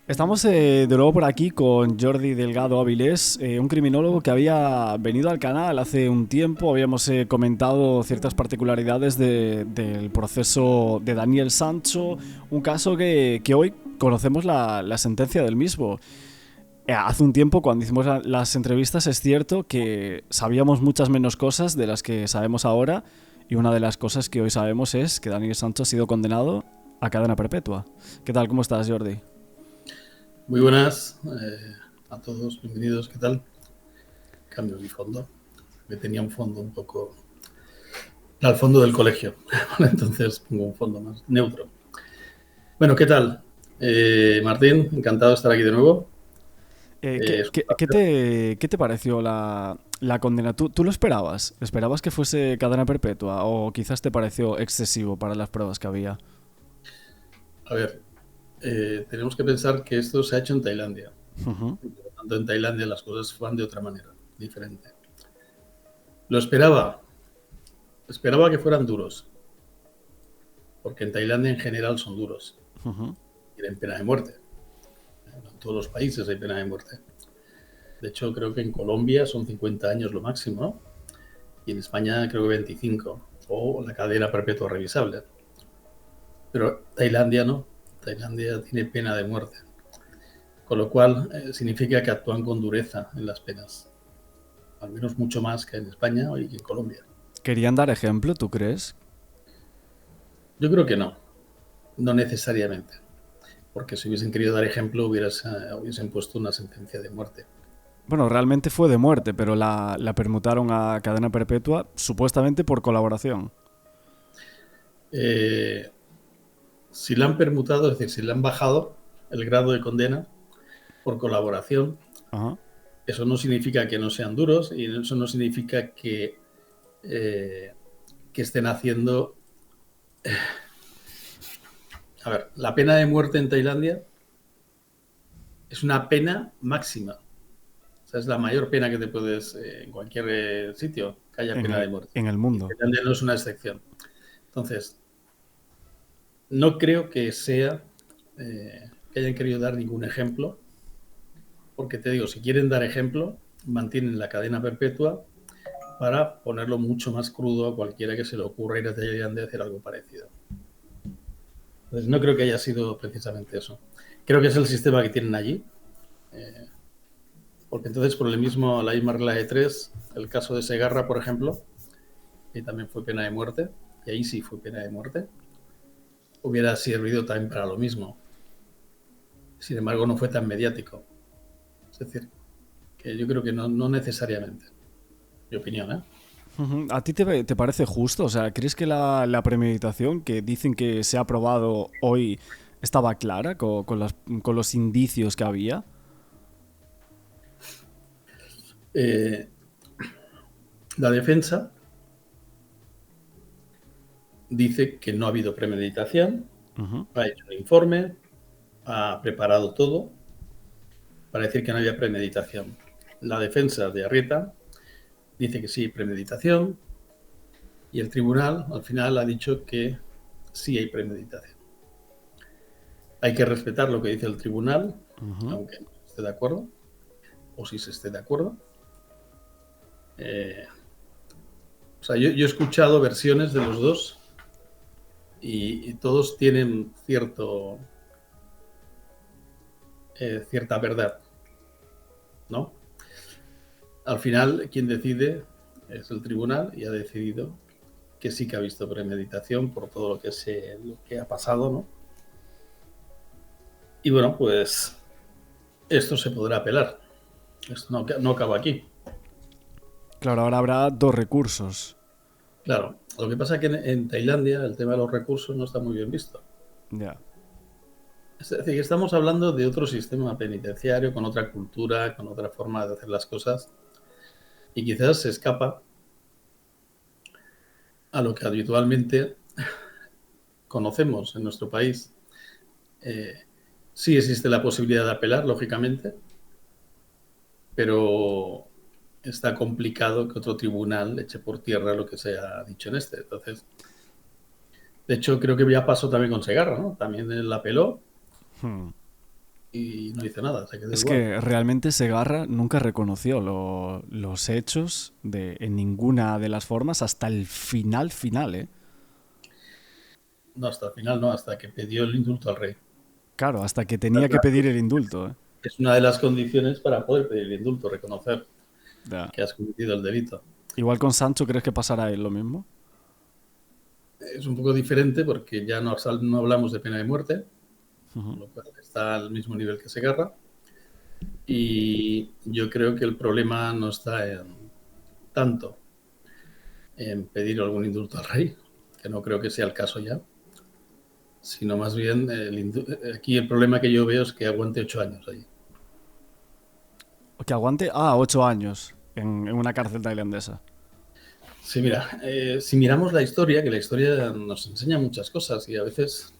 Estamos de nuevo por aquí con Jordi Delgado Avilés, un criminólogo que había venido al canal hace un tiempo. Habíamos comentado ciertas particularidades del proceso de Daniel Sancho, un caso que hoy conocemos la sentencia del mismo. Hace un tiempo, cuando hicimos las entrevistas, es cierto que sabíamos muchas menos cosas de las que sabemos ahora, y una de las cosas que hoy sabemos es que Daniel Sancho ha sido condenado a cadena perpetua. ¿Qué tal? ¿Cómo estás, Jordi? Muy buenas a todos, bienvenidos, ¿qué tal? Cambio mi fondo, que tenía un fondo un poco al fondo del colegio, entonces pongo un fondo más neutro. Bueno, ¿qué tal? Martín, encantado de estar aquí de nuevo. Eh, ¿qué, Es un qué- qué placer. te, qué te pareció la condena? ¿Tú lo esperabas? ¿Esperabas que fuese cadena perpetua? ¿O quizás te pareció excesivo para las pruebas que había? A ver, tenemos que pensar que esto se ha hecho en Tailandia. Ujú. Por lo tanto, en Tailandia las cosas van de otra manera, diferente. Lo esperaba que fueran duros, porque en Tailandia en general son duros. Ujú. Tienen pena de muerte. En todos los países hay pena de muerte. De hecho, creo que en Colombia son 50 años lo máximo, ¿no? Y en España creo que 25, o la cadena perpetua revisable. Pero Tailandia no. Tailandia tiene pena de muerte. Con lo cual significa que actúan con dureza en las penas. Al menos mucho más que en España y en Colombia. ¿Querían dar ejemplo, tú crees? Yo creo que no. No necesariamente. Porque si hubiesen querido dar ejemplo hubiesen puesto una sentencia de muerte. Bueno, realmente fue de muerte, pero la permutaron a cadena perpetua supuestamente por colaboración. Eh, si la han permutado, es decir, si le han bajado el grado de condena por colaboración, Ajá. eso no significa que no sean duros y eso no significa eh, que estén haciendo... A ver, la pena de muerte en Tailandia es una pena máxima. O sea, es la mayor pena que te puedes... en cualquier sitio que haya En pena el, de muerte. en el Y mundo. Tailandia no es una excepción. Entonces, no creo que sea que hayan querido dar ningún ejemplo, porque te digo, si quieren dar ejemplo, mantienen la cadena perpetua para ponerlo mucho más crudo a cualquiera que se le ocurra ir a Tailandia a hacer algo parecido. Entonces, no creo que haya sido precisamente eso. Creo que es el sistema que tienen allí, eh, porque entonces por la misma regla de tres, el caso de Segarra, por ejemplo, que también fue pena de muerte, y ahí sí fue pena de muerte, hubiera servido también para lo mismo. Sin embargo, no fue tan mediático. Es decir, que yo creo que no necesariamente, mi opinión, ¿eh? Ujú. ¿A ti te parece justo? O sea, ¿crees que la premeditación que dicen que se ha probado hoy estaba clara con los indicios que había? Eh, la defensa dice que no ha habido premeditación, Ujú. ha hecho un informe, ha preparado todo para decir que no había premeditación. La defensa de Arrieta dice que sí, premeditación, y el tribunal al final ha dicho que sí hay premeditación. Hay que respetar lo que dice el tribunal, Ujú. aunque no esté de acuerdo, o si se esté de acuerdo. Eh, o sea, yo he escuchado versiones de los dos y todos tienen cierta verdad, ¿no? Al final, quien decide es el tribunal y ha decidido que sí que ha visto premeditación por todo lo que ha pasado, ¿no? Y bueno, pues esto se podrá apelar. Esto no acaba aquí. Claro, ahora habrá dos recursos. Claro, lo que pasa es que en Tailandia el tema de los recursos no está muy bien visto. Ya. Es decir, que estamos hablando de otro sistema penitenciario, con otra cultura, con otra forma de hacer las cosas, y quizás se escapa a lo que habitualmente conocemos en nuestro país. Eh, sí existe la posibilidad de apelar, lógicamente, pero está complicado que otro tribunal eche por tierra lo que se ha dicho en este. Entonces, de hecho, creo que ya pasó también con Segarra, ¿no? También él apeló Hmm. y no hizo nada, se quedó Es igual. que realmente Segarra nunca reconoció los hechos en ninguna de las formas hasta el final final, ¿eh? No, hasta el final no, hasta que pidió el indulto al rey. Claro, hasta que tenía que pedir el indulto, ¿eh? Es una de las condiciones para poder pedir el indulto, reconocer Ya. que has cometido el delito. Igual con Sancho, ¿crees que pasará él lo mismo? Es un poco diferente porque ya no hablamos de pena de muerte, Ujú. con lo cual está al mismo nivel que Segarra. Y yo creo que el problema no está tanto en pedir algún indulto al rey, que no creo que sea el caso ya, sino más bien aquí el problema que yo veo es que aguante 8 años allí. Que aguante, 8 años en una cárcel tailandesa. Sí, mira, si miramos la historia, que la historia nos enseña muchas cosas y a veces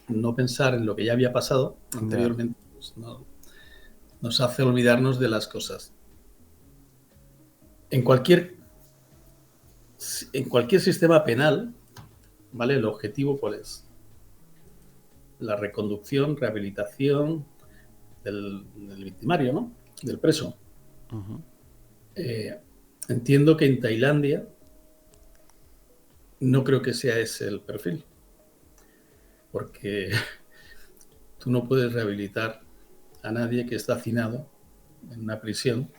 no pensar en lo que ya había pasado Ya. anteriormente pues nos hace olvidarnos de las cosas. En cualquier, en cualquier sistema penal, ¿vale? El objetivo, ¿cuál es? La reconducción, rehabilitación del victimario, ¿no? Del preso. Ujú. Entiendo que en Tailandia no creo que sea ese el perfil, porque tú no puedes rehabilitar a nadie que está hacinado en una prisión,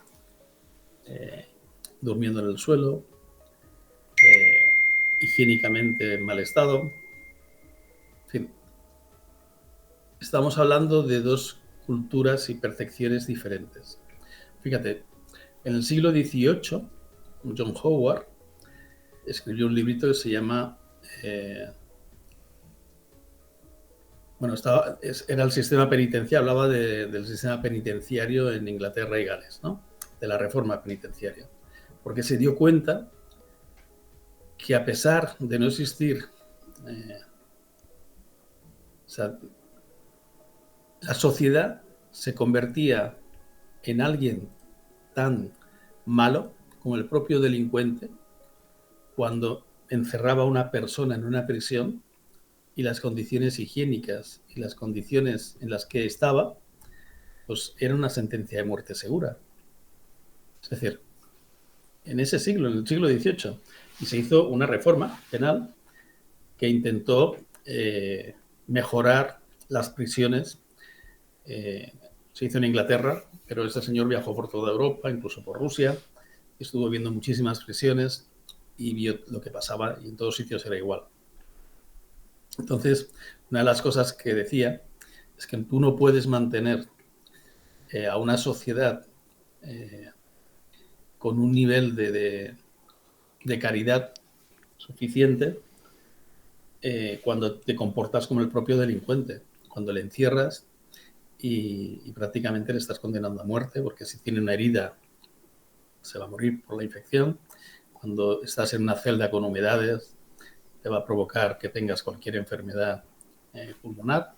durmiendo en el suelo, higiénicamente en mal estado. En fin, estamos hablando de dos culturas y percepciones diferentes. Fíjate, en el siglo XVIII, John Howard escribió un librito que se llama era el sistema penitenciario, hablaba del sistema penitenciario en Inglaterra y Gales, ¿no? De la reforma penitenciaria, porque se dio cuenta que a pesar de no existir, o sea, la sociedad se convertía en alguien tan malo como el propio delincuente cuando encerraba a una persona en una prisión y las condiciones higiénicas y las condiciones en las que estaba, pues era una sentencia de muerte segura. Es decir, en ese siglo, en el siglo XVIII, y se hizo una reforma penal que intentó mejorar las prisiones. Se hizo en Inglaterra, pero este señor viajó por toda Europa, incluso por Rusia, estuvo viendo muchísimas prisiones y vio lo que pasaba y en todos sitios era igual. Entonces, una de las cosas que decía es que tú no puedes mantener a una sociedad con un nivel de caridad suficiente cuando te comportas como el propio delincuente, cuando le encierras y prácticamente le estás condenando a muerte, porque si tiene una herida se va a morir por la infección. Cuando estás en una celda con humedades, te va a provocar que tengas cualquier enfermedad pulmonar.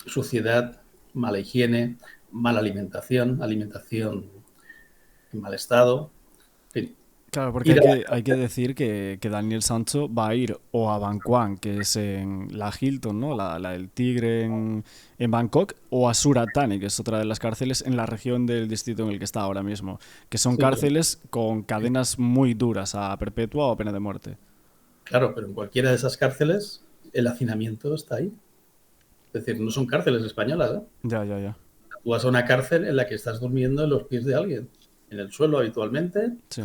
Suciedad, mala higiene, mala alimentación, alimentación en mal estado. En fin, Claro, porque ir hay a que, la hay que cárcel. decir que Daniel Sancho va a ir o a Bangkok, que es en la Hilton, ¿no? La del Tigre en Bangkok, o a Suratani, que es otra de las cárceles en la región del distrito en el que está ahora mismo, que son Sí, pero, cárceles con cadenas muy duras, a perpetua o pena de muerte. claro, pero en cualquiera de esas cárceles el hacinamiento está ahí. Es decir, no son cárceles españolas. ¿Eh? Ya, ya, ya. Tú vas a una cárcel en la que estás durmiendo en los pies de alguien, en el suelo habitualmente. Sí.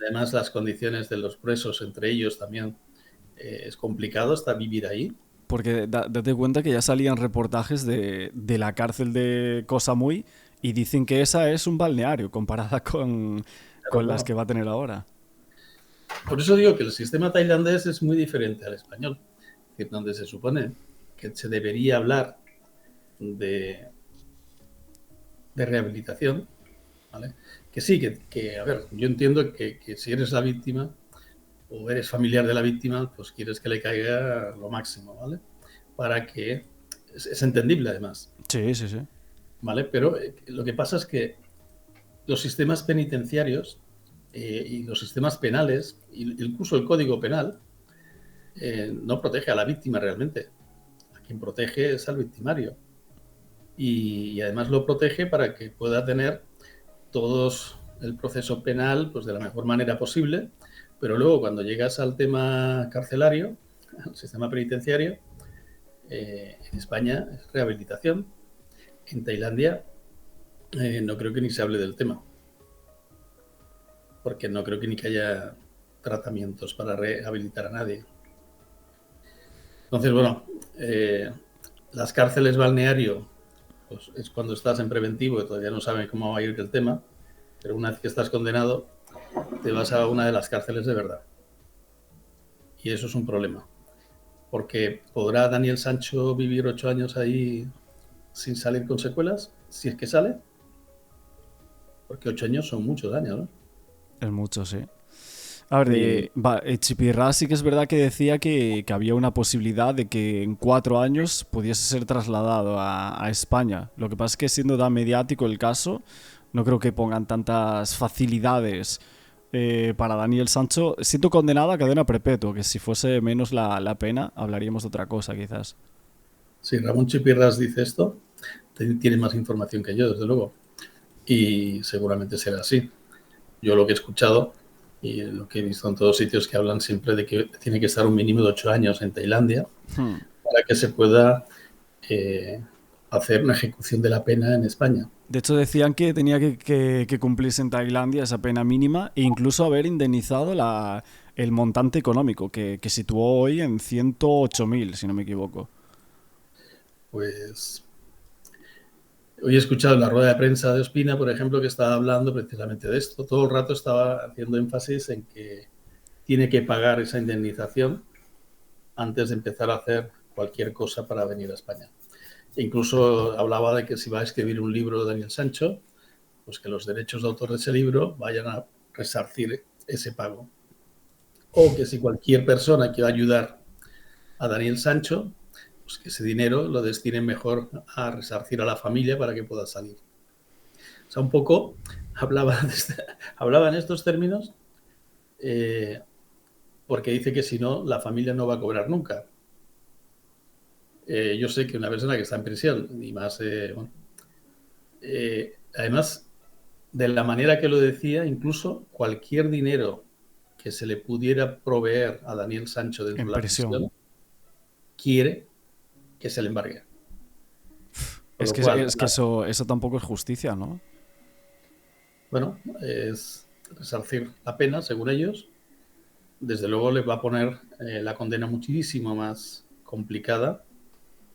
Además, las condiciones de los presos entre ellos también es complicado hasta vivir ahí. Porque date cuenta que ya salían reportajes de la cárcel de Koh Samui y dicen que esa es un balneario comparada Claro, con las que claro. va a tener ahora. Por eso digo que el sistema tailandés es muy diferente al español, es decir, donde se supone que se debería hablar de, de rehabilitación, ¿vale? Que sí, a ver, yo entiendo que si eres la víctima o eres familiar de la víctima, pues quieres que le caiga lo máximo, ¿vale? Para que es entendible además, Sí, sí, sí. ¿vale? Pero lo que pasa es que los sistemas penitenciarios y los sistemas penales, incluso el Código Penal, no protege a la víctima realmente. quien protege es al victimario. Y además lo protege para que pueda tener todos el proceso penal pues de la mejor manera posible, pero luego cuando llegas al tema carcelario, al sistema penitenciario, en España es rehabilitación, en Tailandia no creo que ni se hable del tema, porque no creo que ni que haya tratamientos para rehabilitar a nadie. Entonces, bueno, las cárceles balneario pues es cuando estás en preventivo y todavía no saben cómo va a ir el tema, pero una vez que estás condenado te vas a una de las cárceles de verdad. Y eso es un problema, porque ¿podrá Daniel Sancho vivir 8 años ahí sin salir con secuelas? Si es que sale, porque 8 años son muchos años, ¿no? Es mucho, sí. A ver, Y Chipirra sí que es verdad que decía que había una posibilidad de que en 4 años pudiese ser trasladado a España. Lo que pasa es que siendo tan mediático el caso, no creo que pongan tantas facilidades para Daniel Sancho. Siento condenado a cadena perpetua, que si fuese menos la pena, hablaríamos de otra cosa quizás. si Ramón Chipirras dice esto, tiene más información que yo, desde luego. Y seguramente será así. Yo lo que he escuchado y lo que he visto en todos sitios que hablan siempre de que tiene que estar un mínimo de 8 años en Tailandia para que se pueda hacer una ejecución de la pena en España. De hecho, decían que tenía que cumplirse en Tailandia esa pena mínima e incluso haber indemnizado el montante económico, que situó hoy en 108.000, si no me equivoco. Pues hoy he escuchado en la rueda de prensa de Ospina, por ejemplo, que estaba hablando precisamente de esto. Todo el rato estaba haciendo énfasis en que tiene que pagar esa indemnización antes de empezar a hacer cualquier cosa para venir a España. E incluso hablaba de que si va a escribir un libro de Daniel Sancho, pues que los derechos de autor de ese libro vayan a resarcir ese pago. O que si cualquier persona quiera ayudar a Daniel Sancho, pues que ese dinero lo destinen mejor a resarcir a la familia para que pueda salir. O sea, un poco hablaba en estos términos porque dice que si no, la familia no va a cobrar nunca. Yo sé que una persona que está en prisión, y más, bueno, además, de la manera que lo decía, incluso cualquier dinero que se le pudiera proveer a Daniel Sancho dentro En de la prisión. prisión, quiere que se le embargue. Con Es lo que, cual, es que eso tampoco es justicia, ¿no? bueno, es resarcir la pena, según ellos. Desde luego les va a poner la condena muchísimo más complicada,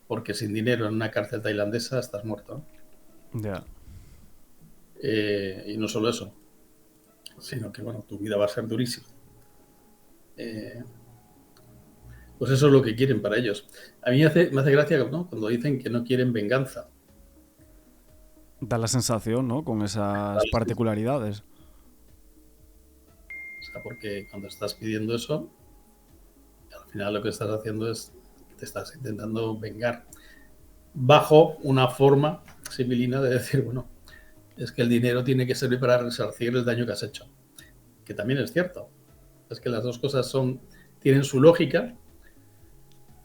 porque sin dinero en una cárcel tailandesa estás muerto. Ya. Y no solo eso, sino que, bueno, tu vida va a ser durísima. Pues eso es lo que quieren para ellos. A mí me hace gracia, ¿no?, cuando dicen que no quieren venganza. Da la sensación, ¿no? Con esas particularidades. O sea, porque cuando estás pidiendo eso, al final lo que estás haciendo es que te estás intentando vengar bajo una forma civilina de decir, bueno, es que el dinero tiene que servir para resarcir el daño que has hecho. Que también es cierto. Es que las dos cosas tienen su lógica,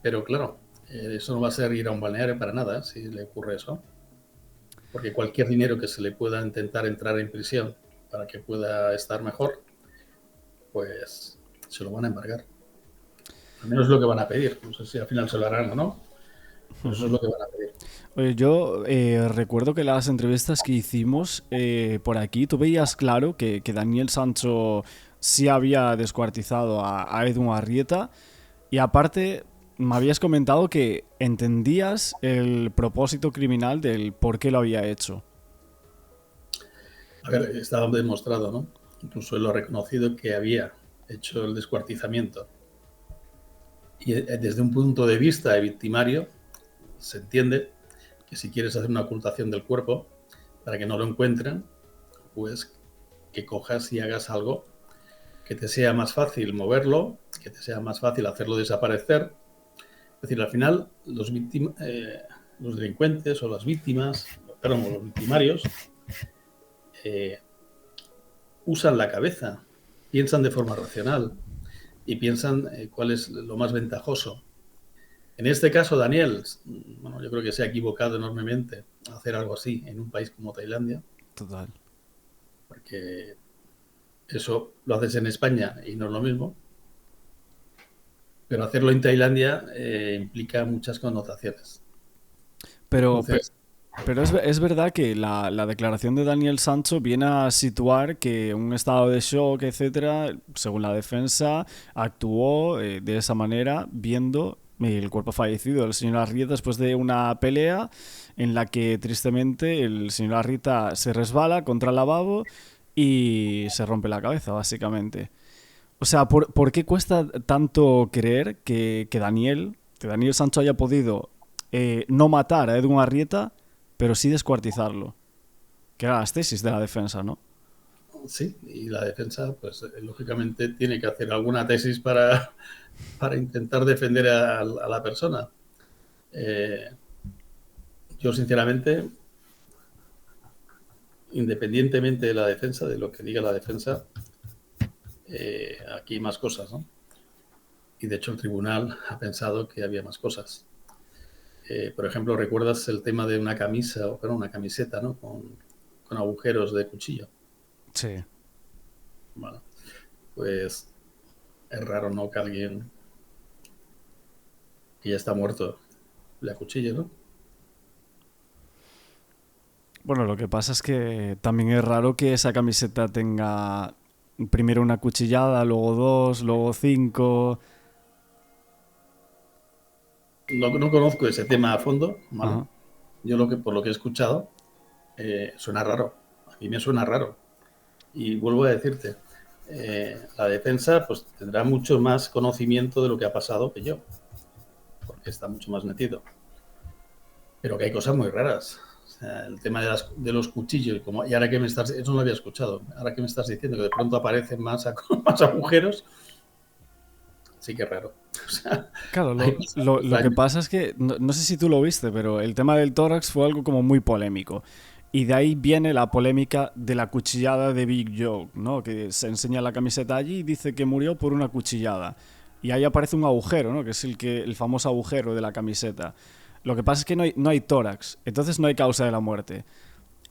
pero claro, eso no va a ser ir a un balneario para nada, si le ocurre eso. Porque cualquier dinero que se le pueda intentar entrar en prisión para que pueda estar mejor, pues se lo van a embargar. Al menos es lo que van a pedir. No sé si al final se lo harán o no, pero eso es lo que van a pedir. Oye, yo recuerdo que las entrevistas que hicimos por aquí, tú veías claro que Daniel Sancho sí había descuartizado a Edu Arrieta y aparte me habías comentado que entendías el propósito criminal del por qué lo había hecho. A ver, estaba demostrado, ¿no? Incluso él lo ha reconocido que había hecho el descuartizamiento. Y desde un punto de vista de victimario, se entiende que si quieres hacer una ocultación del cuerpo para que no lo encuentren, pues que cojas y hagas algo que te sea más fácil moverlo, que te sea más fácil hacerlo desaparecer. Es decir, al final los delincuentes o las víctimas, perdón, los victimarios, usan la cabeza, piensan de forma racional y piensan cuál es lo más ventajoso. En este caso, Daniel, bueno, yo creo que se ha equivocado enormemente a hacer algo así en un país como Tailandia, Total. porque eso lo haces en España y no es lo mismo, pero hacerlo en Tailandia implica muchas connotaciones. Pero, Entonces, pero es verdad que la declaración de Daniel Sancho viene a situar que un estado de shock, etcétera, según la defensa, actuó de esa manera viendo el cuerpo fallecido del señor Arrieta después de una pelea en la que tristemente el señor Arrieta se resbala contra el lavabo y se rompe la cabeza, básicamente. O sea, ¿por qué cuesta tanto creer que Daniel Sancho haya podido no matar a Edwin Arrieta, pero sí descuartizarlo? Que era las tesis de la defensa, ¿no? sí, y la defensa, pues lógicamente tiene que hacer alguna tesis para intentar defender a la persona. Eh, yo, sinceramente, independientemente de la defensa, de lo que diga la defensa, aquí hay más cosas, ¿no? Y de hecho el tribunal ha pensado que había más cosas. Por ejemplo, ¿recuerdas el tema de una camisa, o bueno, una camiseta, ¿no? Con agujeros de cuchillo? Sí. Bueno, pues es raro, ¿no? Que alguien que ya está muerto le acuchille, ¿no? Bueno, lo que pasa es que también es raro que esa camiseta tenga primero una cuchillada, luego dos, luego cinco. No conozco ese tema a fondo, ¿vale? Ajá. Yo por lo que he escuchado, suena raro. A mí me suena raro. Y vuelvo a decirte, la defensa pues tendrá mucho más conocimiento de lo que ha pasado que yo, porque está mucho más metido. Pero que hay cosas muy raras. O sea, el tema de los cuchillos, y ahora que me estás, eso no lo había escuchado, ahora que me estás diciendo que de pronto aparecen más agujeros, sí que es raro. O sea, Claro, hay lo que pasa es que, no sé si tú lo viste, pero el tema del tórax fue algo como muy polémico. Y de ahí viene la polémica de la cuchillada de Big Joe, ¿no? Que se enseña la camiseta allí y dice que murió por una cuchillada. Y ahí aparece un agujero, ¿no? Que es el famoso agujero de la camiseta. Lo que pasa es que no hay tórax, entonces no hay causa de la muerte.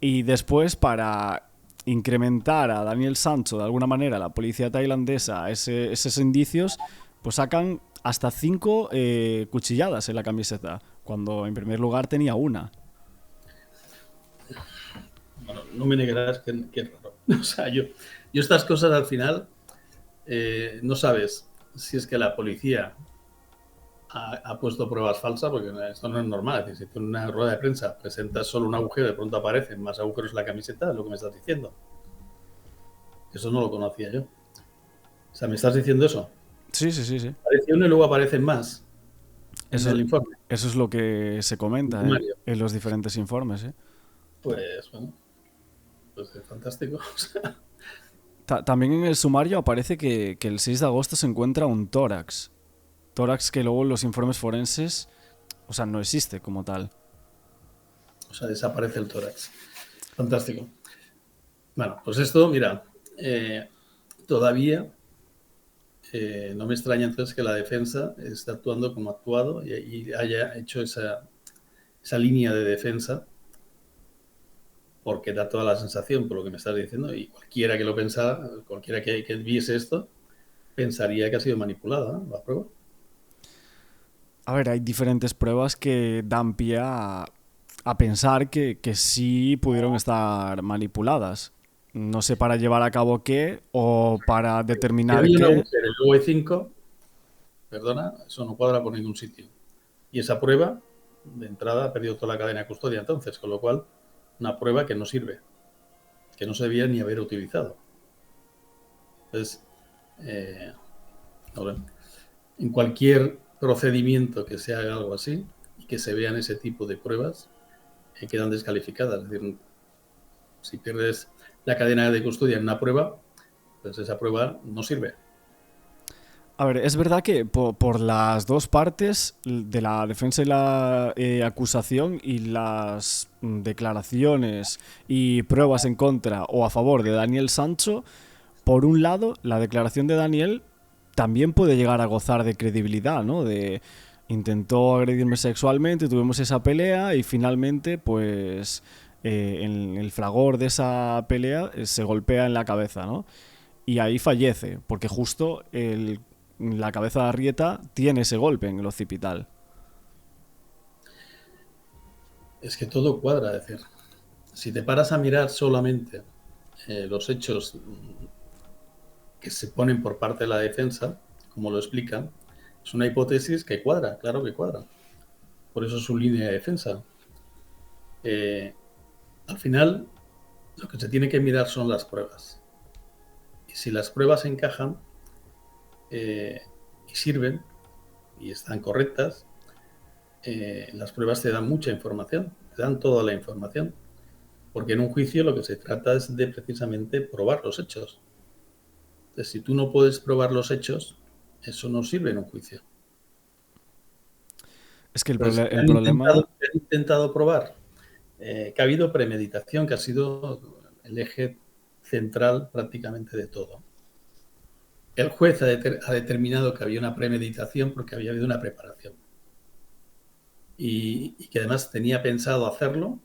Y después, para incrementar a Daniel Sancho de alguna manera, la policía tailandesa, esos indicios, pues sacan hasta 5 cuchilladas en la camiseta, cuando en primer lugar tenía una. bueno, no me negarás que es raro. O sea, yo estas cosas al final no sabes si es que la policía ha puesto pruebas falsas, porque esto no es normal. Es decir, si tú en una rueda de prensa presentas solo un agujero y de pronto aparecen más agujeros en la camiseta, es lo que me estás diciendo. Eso no lo conocía yo. O sea, ¿me estás diciendo eso? Sí, sí, sí, sí. Apareció uno y luego aparecen más en Eso, el informe. eso es lo que se En comenta sumario. en los diferentes informes. ¿Eh? Pues bueno, pues es fantástico. O sea, También en el sumario aparece que el 6 de agosto se encuentra un tórax. Tórax que luego en los informes forenses, o sea, no existe como tal. desaparece el tórax. Fantástico. Bueno, pues esto, mira, todavía no me extraña entonces que la defensa esté actuando como ha actuado y haya hecho esa línea de defensa, porque da toda la sensación, por lo que me estás diciendo, y cualquiera que lo pensara, cualquiera que viese esto, pensaría que ha sido manipulada, ¿no? La prueba. A ver, hay diferentes pruebas que dan pie a pensar que sí pudieron estar manipuladas. No sé para llevar a cabo qué o para Si determinar había un qué. agujero y luego hay 5, perdona, eso no cuadra por ningún sitio. Y esa prueba, de entrada, ha perdido toda la cadena de custodia entonces, con lo cual, una prueba que no sirve, que no se debía ni haber utilizado. Entonces, ahora, en cualquier procedimiento que se haga algo así y que se vean ese tipo de pruebas, quedan descalificadas. Es decir, si pierdes la cadena de custodia en una prueba, pues esa prueba no sirve. A ver, es verdad que por las dos partes de la defensa y la acusación y las declaraciones y pruebas en contra o a favor de Daniel Sancho, por un lado, la declaración de Daniel también puede llegar a gozar de credibilidad, ¿no? intentó agredirme sexualmente, tuvimos esa pelea y finalmente, pues, en el fragor de esa pelea se golpea en la cabeza, ¿no? Y ahí fallece, porque justo la cabeza de Arrieta tiene ese golpe en el occipital. Es que todo cuadra, es decir, si te paras a mirar solamente los hechos que se ponen por parte de la defensa, como lo explican, es una hipótesis que cuadra, claro que cuadra. Por eso es su línea de defensa. Al final, lo que se tiene que mirar son las pruebas. Y si las pruebas encajan y sirven y están correctas, las pruebas te dan mucha información, te dan toda la información. Porque en un juicio lo que se trata es de precisamente probar los hechos. Entonces, si tú no puedes probar los hechos, eso no sirve en un juicio. Es que Entonces, el problema... han intentado probar que ha habido premeditación, que ha sido el eje central prácticamente de todo. El juez ha determinado que había una premeditación porque había habido una preparación. Y que además tenía pensado hacerlo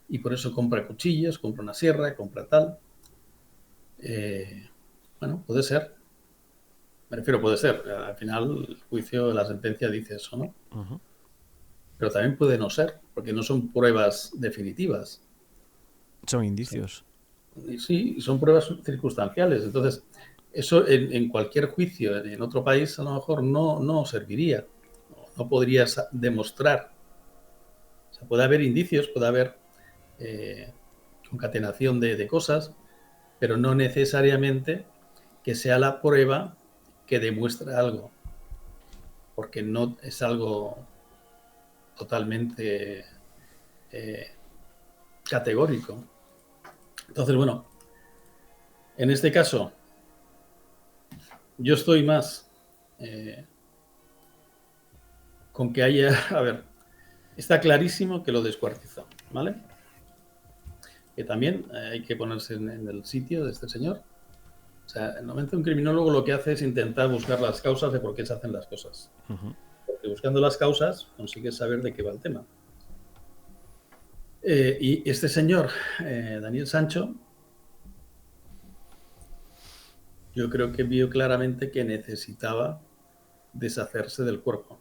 y por eso compra cuchillos, compra una sierra, compra tal. Bueno, puede ser. Me refiero, puede ser. Al final, el juicio, la sentencia dice eso, ¿no? Uh-huh. Pero también puede no ser, porque no son pruebas definitivas. Son indicios. Sí, son pruebas circunstanciales. Entonces, eso en cualquier juicio en otro país a lo mejor no serviría. No podrías demostrar. O sea, puede haber indicios, puede haber concatenación de cosas, pero no necesariamente que sea la prueba que demuestra algo, porque no es algo totalmente categórico. Entonces, bueno, en este caso, yo estoy más con que haya, a ver, está clarísimo que lo descuartizó, ¿vale? Que también hay que ponerse en el sitio de este señor. O sea, normalmente un criminólogo lo que hace es intentar buscar las causas de por qué se hacen las cosas. Uh-huh. Porque buscando las causas consigues saber de qué va el tema. Y este señor, Daniel Sancho, yo creo que vio claramente que necesitaba deshacerse del cuerpo.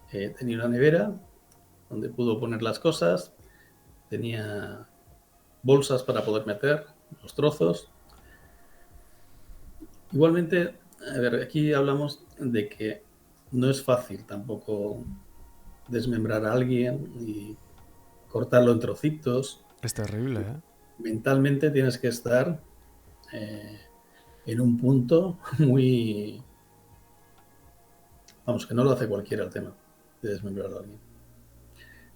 Tenía una nevera donde pudo poner las cosas, tenía bolsas para poder meter los trozos. Igualmente, a ver, aquí hablamos de que no es fácil tampoco desmembrar a alguien y cortarlo en trocitos. Es terrible, ¿eh? Mentalmente tienes que estar en un punto muy... Vamos, que no lo hace cualquiera el tema de desmembrar a alguien.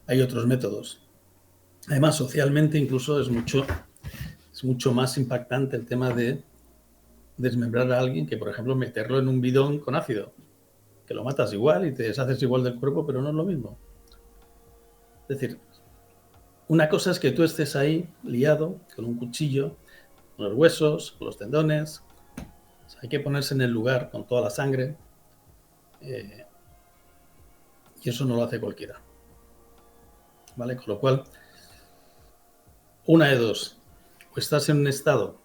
Hay otros métodos. Además, socialmente incluso es mucho más impactante el tema de desmembrar a alguien que, por ejemplo, meterlo en un bidón con ácido, que lo matas igual y te deshaces igual del cuerpo, pero no es lo mismo. Es decir, una cosa es que tú estés ahí liado con un cuchillo, con los huesos, con los tendones. O sea, hay que ponerse en el lugar con toda la sangre. Y eso no lo hace cualquiera. ¿Vale? Con lo cual, una de dos. O estás en un estado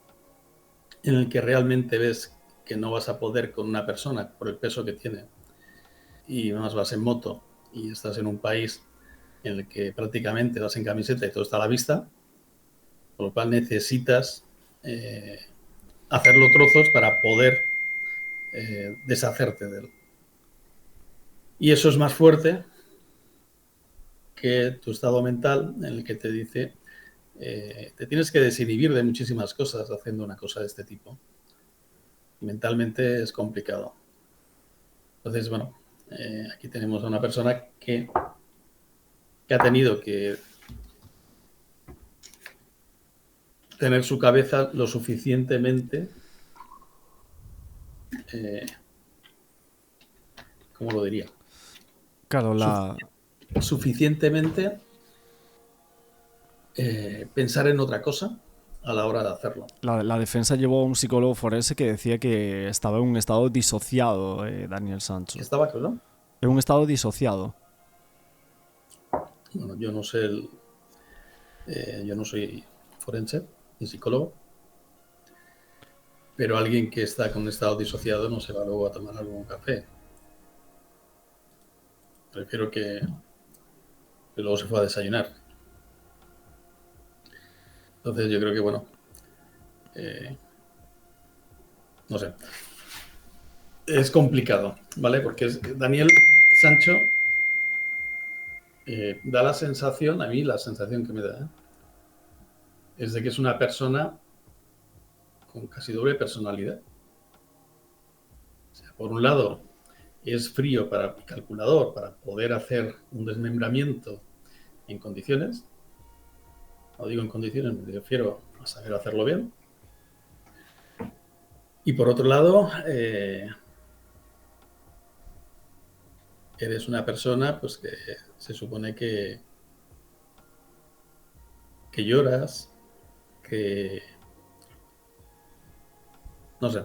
en el que realmente ves que no vas a poder con una persona por el peso que tiene y además vas en moto y estás en un país en el que prácticamente vas en camiseta y todo está a la vista, con lo cual necesitas hacerlo trozos para poder deshacerte de él. Y eso es más fuerte que tu estado mental en el que te dice te tienes que desinhibir de muchísimas cosas haciendo una cosa de este tipo. Mentalmente es complicado. Entonces, bueno, aquí tenemos a una persona que ha tenido que tener su cabeza lo suficientemente, ¿cómo lo diría? Claro, Suficientemente pensar en otra cosa a la hora de hacerlo. la defensa llevó a un psicólogo forense que decía que estaba en un estado disociado, Daniel Sancho. ¿Estaba claro? En un estado disociado. Bueno, yo no sé, yo no soy forense ni psicólogo, pero alguien que está con un estado disociado no se va luego a tomar algún café. Prefiero que luego se fue a desayunar. Entonces yo creo que, bueno, no sé, es complicado, ¿vale? Porque Daniel Sancho da la sensación, a mí la sensación que me da, es de que es una persona con casi doble personalidad. O sea, por un lado, es frío y calculador para poder hacer un desmembramiento en condiciones. No digo en condiciones, me refiero a saber hacerlo bien. Y por otro lado, eres una persona pues que se supone que lloras, que no sé.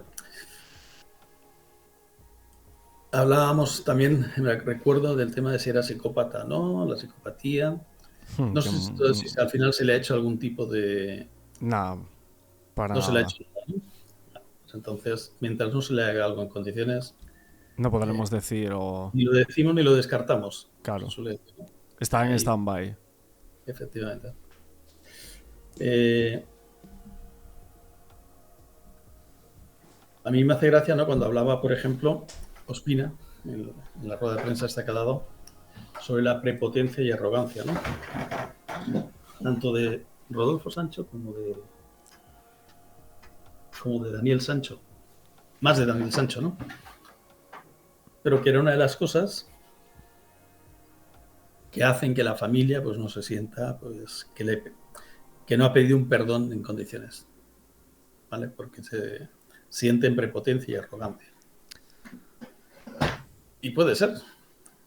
Hablábamos también, me recuerdo, del tema de si era psicópata, ¿no? La psicopatía. No sé si al final se le ha hecho algún tipo de... Nada, para No se le ha nada. hecho nada, ¿no? Pues entonces, mientras no se le haga algo en condiciones, No podremos decir o... ni lo decimos ni lo descartamos. Se Claro, suele decir, ¿no? está en Ahí, stand-by. efectivamente. Eh, a mí me hace gracia, ¿no? Cuando hablaba, por ejemplo, Ospina, en la rueda de prensa esta que ha dado, sobre la prepotencia y arrogancia, ¿no? Tanto de Rodolfo Sancho como de Daniel Sancho. Más de Daniel Sancho, ¿no? Pero que era una de las cosas que hacen que la familia pues no se sienta, pues que no ha pedido un perdón en condiciones, ¿vale? Porque se sienten prepotencia y arrogancia. Y puede ser.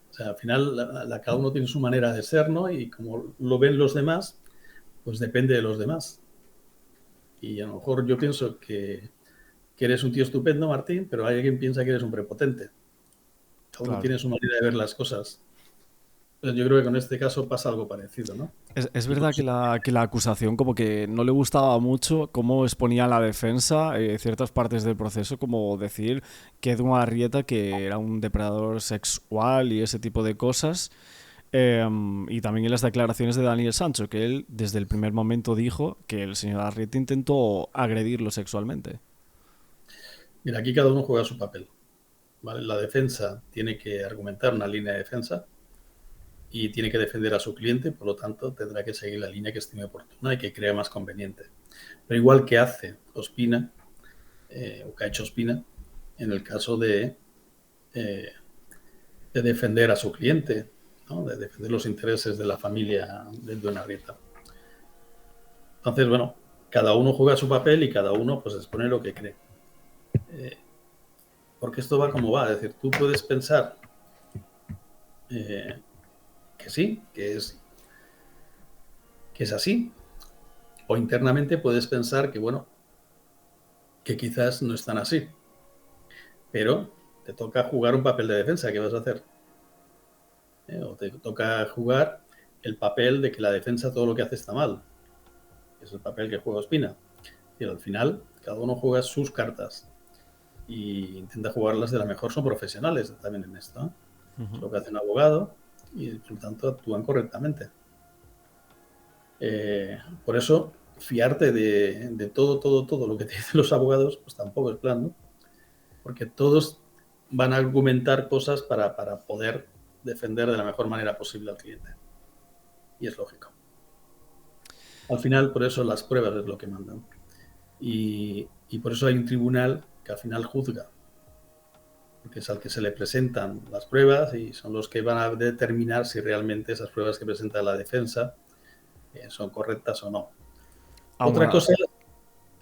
O sea, al final cada uno tiene su manera de ser, ¿no? Y como lo ven los demás, pues depende de los demás. Y a lo mejor yo pienso que eres un tío estupendo, Martín, pero hay alguien que piensa que eres un prepotente. Cada uno Claro. tiene su manera de ver las cosas. Pues yo creo que con este caso pasa algo parecido, ¿no? Es Y por verdad eso, que la acusación como que no le gustaba mucho cómo exponía la defensa ciertas partes del proceso, como decir que Edu Arrieta que era un depredador sexual y ese tipo de cosas. Y también en las declaraciones de Daniel Sancho, que él desde el primer momento dijo que el señor Arrieta intentó agredirlo sexualmente. mira, aquí cada uno juega su papel, ¿vale? La defensa tiene que argumentar una línea de defensa y tiene que defender a su cliente, por lo tanto tendrá que seguir la línea que estime oportuna y que crea más conveniente. Pero igual que hace Ospina, o que ha hecho Ospina, en el caso de defender a su cliente, ¿no? De defender los intereses de la familia del Don Arrieta. Entonces, bueno, cada uno juega su papel y cada uno pues expone lo que cree. Porque esto va como va, es decir, tú puedes pensar que sí, que es así, o internamente puedes pensar que, bueno, que quizás no es tan así, pero te toca jugar un papel de defensa, ¿qué vas a hacer? O te toca jugar el papel de que la defensa todo lo que hace está mal, es el papel que juega Ospina. Y al final, cada uno juega sus cartas y intenta jugarlas de la mejor. Son profesionales también en esto, ¿eh? Es lo que hace un abogado y por lo tanto actúan correctamente. Por eso, fiarte de todo lo que te dicen los abogados, pues tampoco es plan, ¿no? Porque todos van a argumentar cosas para poder defender de la mejor manera posible al cliente. Y es lógico. Al final, por eso las pruebas es lo que mandan. Y por eso hay un tribunal que al final juzga, porque es al que se le presentan las pruebas y son los que van a determinar si realmente esas pruebas que presenta la defensa son correctas o no. Aún Otra cosa...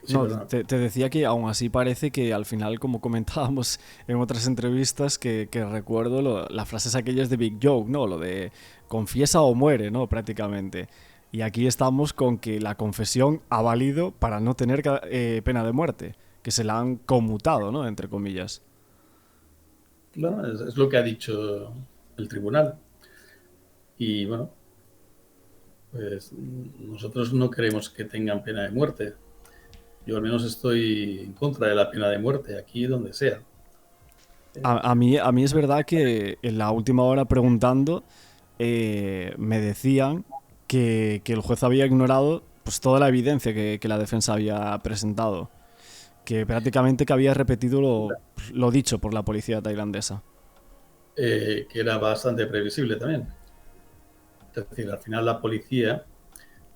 Sí, no, perdón. te decía que aún así parece que al final, como comentábamos en otras entrevistas, que recuerdo las frases aquellas de Big Joke, ¿no? Lo de confiesa o muere, ¿no? Prácticamente. Y aquí estamos con que la confesión ha valido para no tener pena de muerte, que se la han conmutado, ¿no? Entre comillas. Bueno, es lo que ha dicho. el tribunal. Y bueno, pues nosotros no queremos que tengan pena de muerte. Yo al menos estoy en contra de la pena de muerte, aquí donde sea. A mí es verdad que en la última hora preguntando me decían que el juez había ignorado pues toda la evidencia que la defensa había presentado, que prácticamente que había repetido lo dicho por la policía tailandesa. Que era bastante previsible también. Es decir, al final la policía,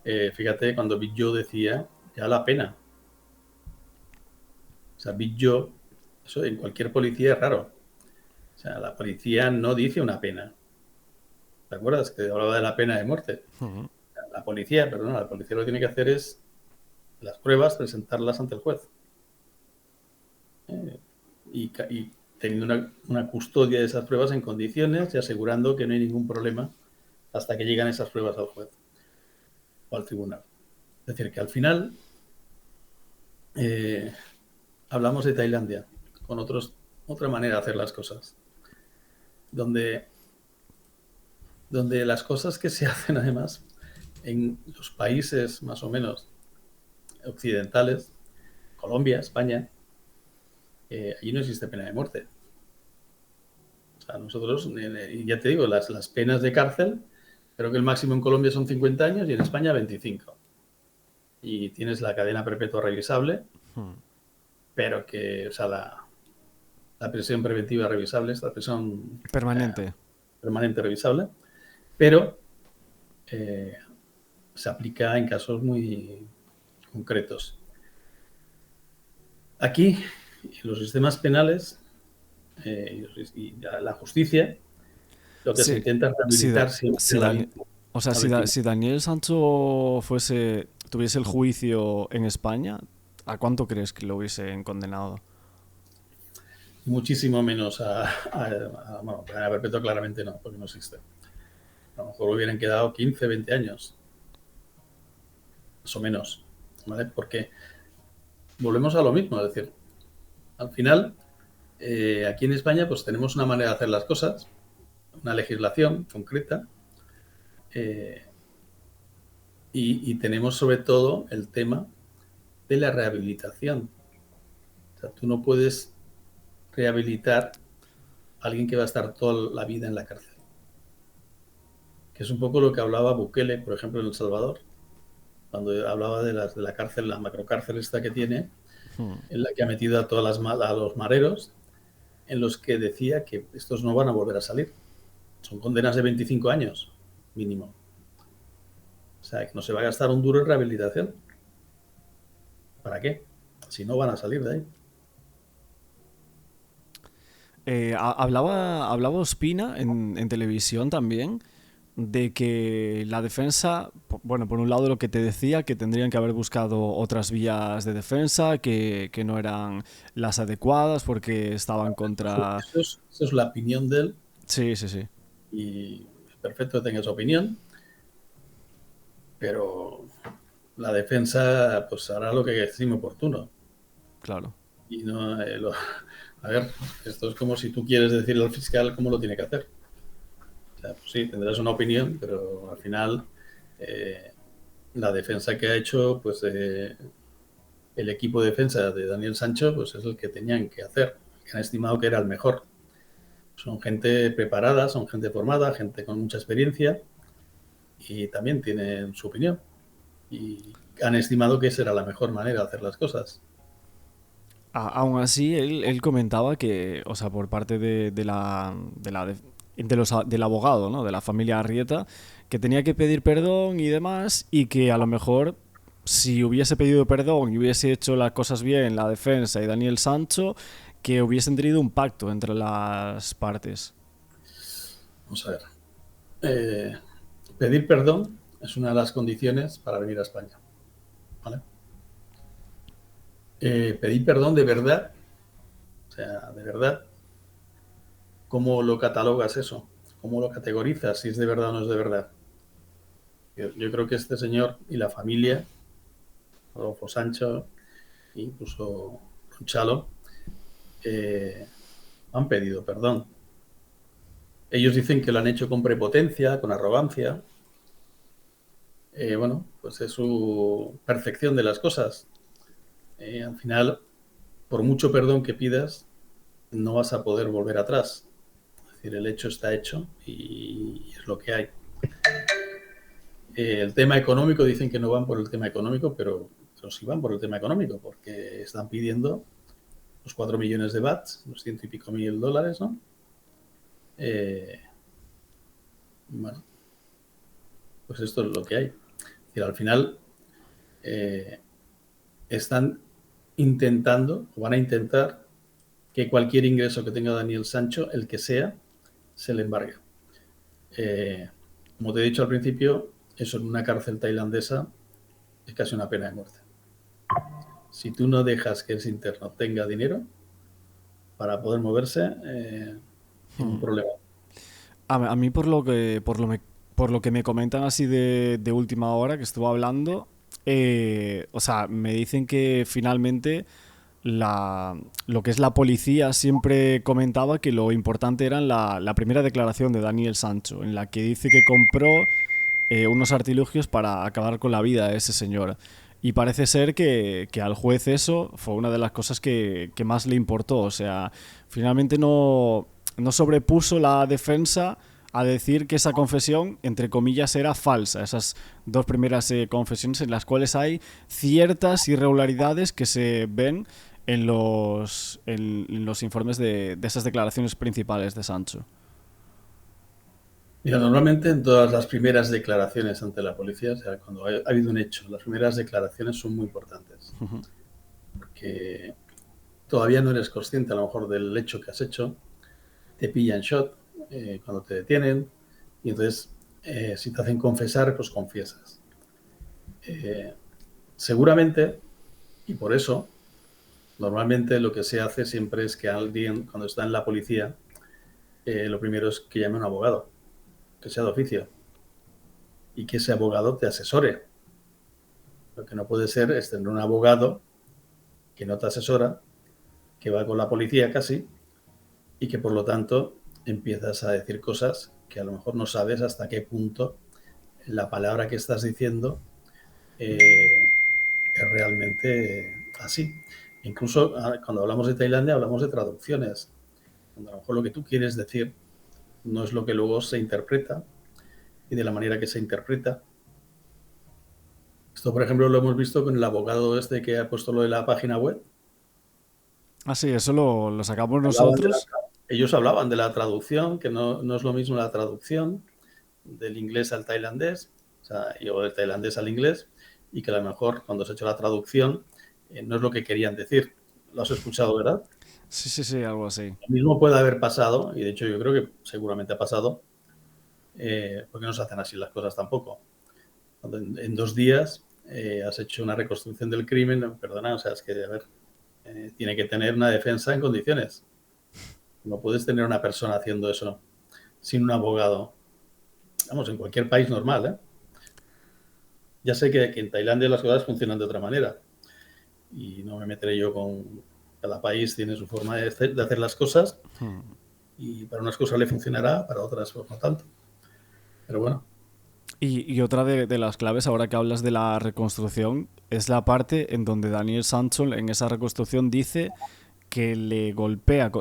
fíjate, cuando Big Joe decía ya la pena. O sea, Big Joe, eso en cualquier policía es raro. O sea, la policía no dice una pena. ¿Te acuerdas que hablaba de la pena de muerte? La policía, perdón, la policía lo que tiene que hacer es las pruebas, presentarlas ante el juez. Y teniendo una custodia de esas pruebas en condiciones y asegurando que no hay ningún problema hasta que llegan esas pruebas al juez o al tribunal. Es decir, que al final eh, hablamos de Tailandia con otra manera de hacer las cosas, donde, donde las cosas que se hacen además en los países más o menos occidentales, Colombia, España, allí no existe pena de muerte. O sea, nosotros, ya te digo, las penas de cárcel, creo que el máximo en Colombia son 50 años y en España 25. Y tienes la cadena perpetua revisable, pero que, o sea, la prisión preventiva revisable, esta prisión Permanente. permanente revisable, pero eh, se aplica en casos muy concretos. Aquí, en los sistemas penales y la justicia, lo que se Sí, intenta es si, rehabilitar siempre si Daniel, o sea, la víctima. si Daniel Sancho tuviese el juicio en España, ¿a cuánto crees que lo hubiesen condenado? Muchísimo menos bueno, cadena perpetua claramente no, porque no existe. A lo mejor hubieran quedado 15, 20 años, más o menos, ¿vale? Porque volvemos a lo mismo, es decir, al final, aquí en España pues tenemos una manera de hacer las cosas, una legislación concreta, eh, y tenemos sobre todo el tema de la rehabilitación. O sea, tú no puedes rehabilitar a alguien que va a estar toda la vida en la cárcel. Que es un poco lo que hablaba Bukele, por ejemplo, en El Salvador, cuando hablaba de la cárcel, la macrocárcel esta que tiene, en la que ha metido a, a los mareros, en los que decía que estos no van a volver a salir. Son condenas de 25 años, mínimo. O sea, que no se va a gastar un duro en rehabilitación. ¿Para qué? Si no van a salir de ahí. Hablaba Ospina en televisión también de que la defensa, bueno, por un lado lo que te decía, que tendrían que haber buscado otras vías de defensa, que no eran las adecuadas porque estaban contra... Eso es la opinión de él Sí, sí, sí, y es perfecto que tenga su opinión, pero la defensa pues hará lo que estime oportuno. claro. Y no, a ver, esto es como si tú quieres decirle al fiscal cómo lo tiene que hacer. O sea, pues sí, tendrás una opinión, pero al final eh, la defensa que ha hecho, pues el equipo de defensa de Daniel Sancho, pues es el que tenían que hacer, que han estimado que era el mejor. Son gente preparada, son gente formada, gente con mucha experiencia y también tienen su opinión. Y han estimado que esa era la mejor manera de hacer las cosas. Aún así, él comentaba que, o sea, por parte del abogado, ¿no? De la familia Arrieta, que tenía que pedir perdón y demás, y que a lo mejor si hubiese pedido perdón y hubiese hecho las cosas bien la defensa y Daniel Sancho, que hubiesen tenido un pacto entre las partes. Vamos a ver. Eh, Pedir perdón es una de las condiciones para venir a España. ¿Vale? Pedir perdón de verdad, o sea, de verdad, ¿cómo lo catalogas eso? ¿Cómo lo categorizas? Si es de verdad o no es de verdad. Yo creo que este señor y la familia, Rodolfo Sancho, incluso Conchalo, han pedido perdón. Ellos dicen que lo han hecho con prepotencia, con arrogancia. Bueno, pues es su percepción de las cosas. Al final, por mucho perdón que pidas, no vas a poder volver atrás. Es decir, el hecho está hecho y es lo que hay. El tema económico, dicen que no van por el tema económico, pero sí van por el tema económico, porque están pidiendo los 4 millones de bahts, los ciento y pico mil dólares, ¿no? Bueno, pues esto es lo que hay. Es decir, al final están intentando, o van a intentar, que cualquier ingreso que tenga Daniel Sancho, el que sea, se le embargue. Como te he dicho al principio, eso en una cárcel tailandesa es casi una pena de muerte. Si tú no dejas que ese interno tenga dinero para poder moverse, tiene un problema. A mí por lo que me comentan así de última hora que estuve hablando, o sea, me dicen que finalmente lo que es la policía siempre comentaba que lo importante era la primera declaración de Daniel Sancho, en la que dice que compró unos artilugios para acabar con la vida de ese señor. Y parece ser que al juez eso fue una de las cosas que más le importó. O sea, finalmente no sobrepuso la defensa a decir que esa confesión, entre comillas, era falsa. Esas dos primeras confesiones en las cuales hay ciertas irregularidades que se ven en los informes de esas declaraciones principales de Sancho. Mira, normalmente en todas las primeras declaraciones ante la policía, o sea, cuando ha habido un hecho, las primeras declaraciones son muy importantes, porque todavía no eres consciente a lo mejor del hecho que has hecho, te pillan shot cuando te detienen, y entonces si te hacen confesar, pues confiesas. Seguramente, y por eso, normalmente lo que se hace siempre es que alguien, cuando está en la policía, lo primero es que llame a un abogado, que sea de oficio, y que ese abogado te asesore. Lo que no puede ser es tener un abogado que no te asesora, que va con la policía casi, y que por lo tanto empiezas a decir cosas que a lo mejor no sabes hasta qué punto la palabra que estás diciendo es realmente así. Incluso cuando hablamos de Tailandia hablamos de traducciones, cuando a lo mejor lo que tú quieres decir no es lo que luego se interpreta y de la manera que se interpreta. Esto, por ejemplo, lo hemos visto con el abogado este que ha puesto lo de la página web. Ah, sí, eso lo sacamos Hablaban de nosotros. ellos hablaban de la traducción, que no es lo mismo la traducción del inglés al tailandés, o sea, o del tailandés al inglés, y que a lo mejor cuando se ha hecho la traducción no es lo que querían decir. Lo has escuchado, ¿verdad? Sí, sí, sí, algo así. Lo mismo puede haber pasado, y de hecho yo creo que seguramente ha pasado, porque no se hacen así las cosas tampoco. Cuando en 2 días has hecho una reconstrucción del crimen, perdona, o sea, es que, a ver, tiene que tener una defensa en condiciones. No puedes tener una persona haciendo eso sin un abogado. Vamos, en cualquier país normal, ¿eh? Ya sé que en Tailandia las cosas funcionan de otra manera y no me meteré yo con... Cada país tiene su forma de hacer las cosas y para unas cosas le funcionará, para otras pues no tanto. Pero bueno. Y otra de las claves, ahora que hablas de la reconstrucción, es la parte en donde Daniel Sancho en esa reconstrucción dice que le golpea,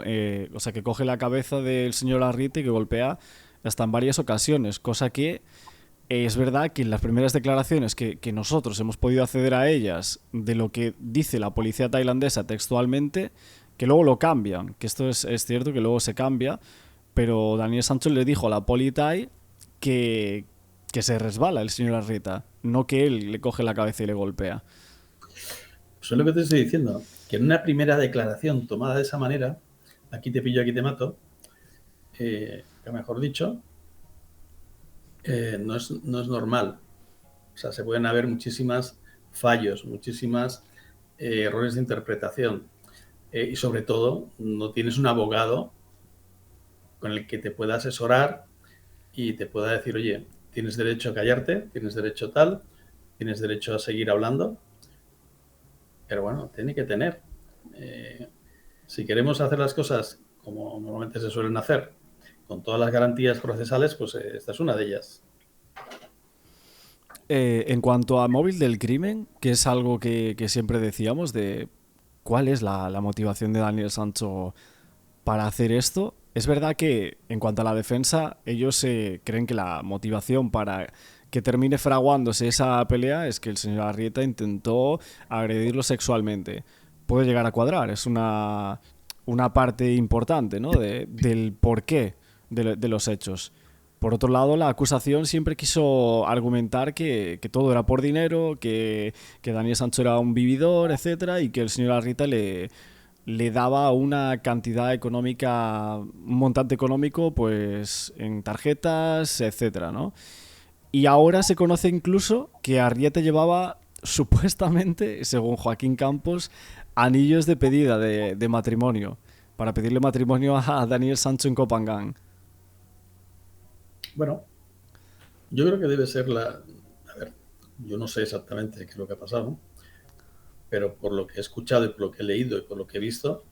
o sea, que coge la cabeza del señor Arrieta y que golpea hasta en varias ocasiones, cosa que es verdad que en las primeras declaraciones que nosotros hemos podido acceder a ellas de lo que dice la policía tailandesa textualmente, que luego lo cambian, que esto es cierto que luego se cambia, pero Daniel Sancho le dijo a la poli thai que, que se resbala el señor Arrieta, no que él le coge la cabeza y le golpea. Pues es lo que te estoy diciendo, que en una primera declaración tomada de esa manera, aquí te pillo, aquí te mato, que mejor dicho, no es normal. O sea, se pueden haber muchísimas fallos, muchísimas errores de interpretación. Y sobre todo, no tienes un abogado con el que te pueda asesorar y te pueda decir, oye, tienes derecho a callarte, tienes derecho a tal, tienes derecho a seguir hablando. Pero bueno, tiene que tener. Si queremos hacer las cosas como normalmente se suelen hacer, con todas las garantías procesales, pues esta es una de ellas. En cuanto a móvil del crimen, que es algo que siempre decíamos de cuál es la motivación de Daniel Sancho para hacer esto, es verdad que en cuanto a la defensa, ellos creen que la motivación para que termine fraguándose esa pelea es que el señor Arrieta intentó agredirlo sexualmente. Puede llegar a cuadrar, es una parte importante, ¿no? Del porqué de los hechos. Por otro lado, la acusación siempre quiso argumentar que todo era por dinero, que Daniel Sancho era un vividor, etcétera, y que el señor Arrieta le daba una cantidad económica, un montante económico, pues en tarjetas, etcétera, ¿no? Y ahora se conoce incluso que Arrieta llevaba supuestamente, según Joaquín Campos, anillos de pedida de matrimonio, para pedirle matrimonio a Daniel Sancho en Copangán. Bueno, yo creo que debe ser la... A ver, yo no sé exactamente qué es lo que ha pasado, pero por lo que he escuchado y por lo que he leído y por lo que he visto,